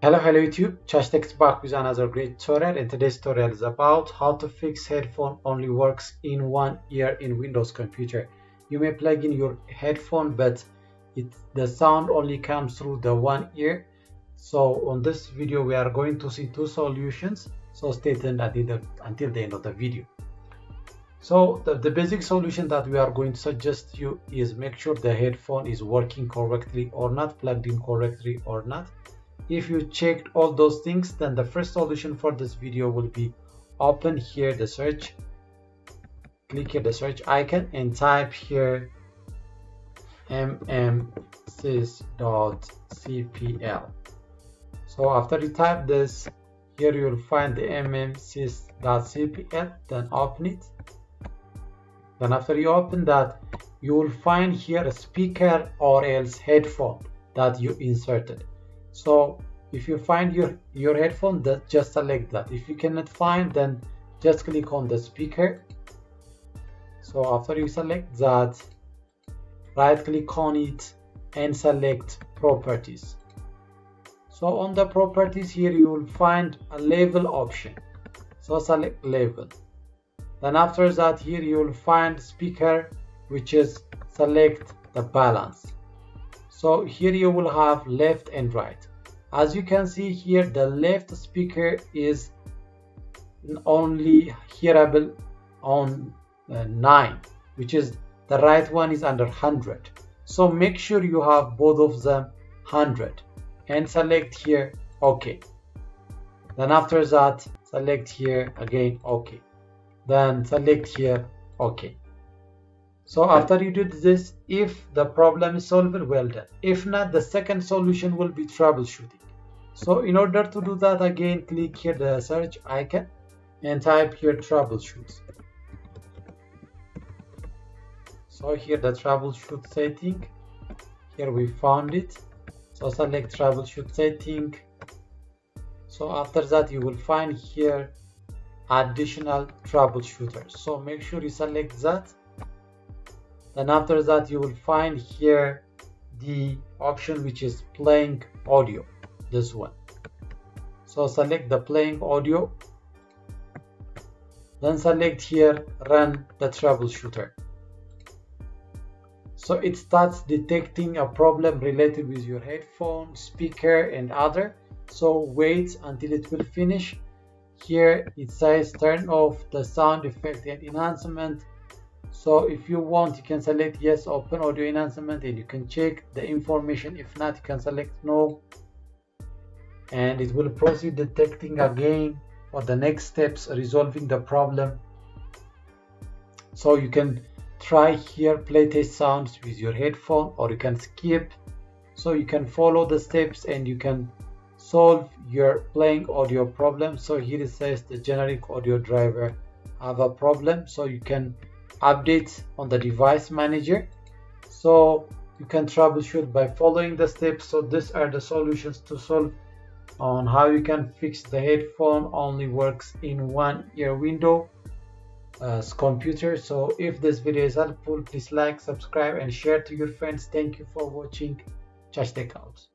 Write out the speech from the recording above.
Hello YouTube, Chashtek is back with another great tutorial, and today's tutorial is about how to fix headphone only works in one ear in Windows computer. You may plug in your headphone, but the sound only comes through the one ear. So on this video we are going to see two solutions, so stay tuned until the end of the video. So the basic solution that we are going to suggest you is make sure the headphone is working correctly or not, plugged in correctly or not. If you checked all those things, then the first solution for this video will be open here the search, click here the search icon and type here mmsys.cpl. So after you type this, here you will find the mmsys.cpl, then open it. Then after you open that, you will find here a speaker or else headphone that you inserted. So if you find your headphone, just select that. If you cannot find, then just click on the speaker. So after you select that, right click on it and select properties. So on the properties here you will find a label option, so select label. Then after that, here you will find speaker, which is select the balance. So here you will have left and right. As you can see here, the left speaker is only hearable on 9, which is the right one is under 100. So make sure you have both of them 100 and select here OK. Then after that, select here again OK. Then select here OK. So after you did this, if the problem is solved, well done. If not, the second solution will be troubleshooting. So in order to do that, again click here the search icon and type here troubleshoot. So here the troubleshoot setting, here we found it. So select troubleshoot setting. So after that you will find here additional troubleshooters. So make sure you select that. Then after that you will find here the option which is playing audio, this one. So select the playing audio, then select here run the troubleshooter. So it starts detecting a problem related with your headphone, speaker and other. So wait until it will finish. Here it says turn off the sound effect and enhancement. So if you want, you can select yes, open audio enhancement, and you can check the information. If not, you can select no, and it will proceed detecting again for the next steps, resolving the problem. So you can try here play test sounds with your headphone, or you can skip. So you can follow the steps and you can solve your playing audio problem. So here it says the generic audio driver have a problem, so you can update on the device manager. So you can troubleshoot by following the steps. So these are the solutions to solve on how you can fix the headphone only works in one ear window computer. So if this video is helpful, please like, subscribe and share to your friends. Thank you for watching. Chashtek out.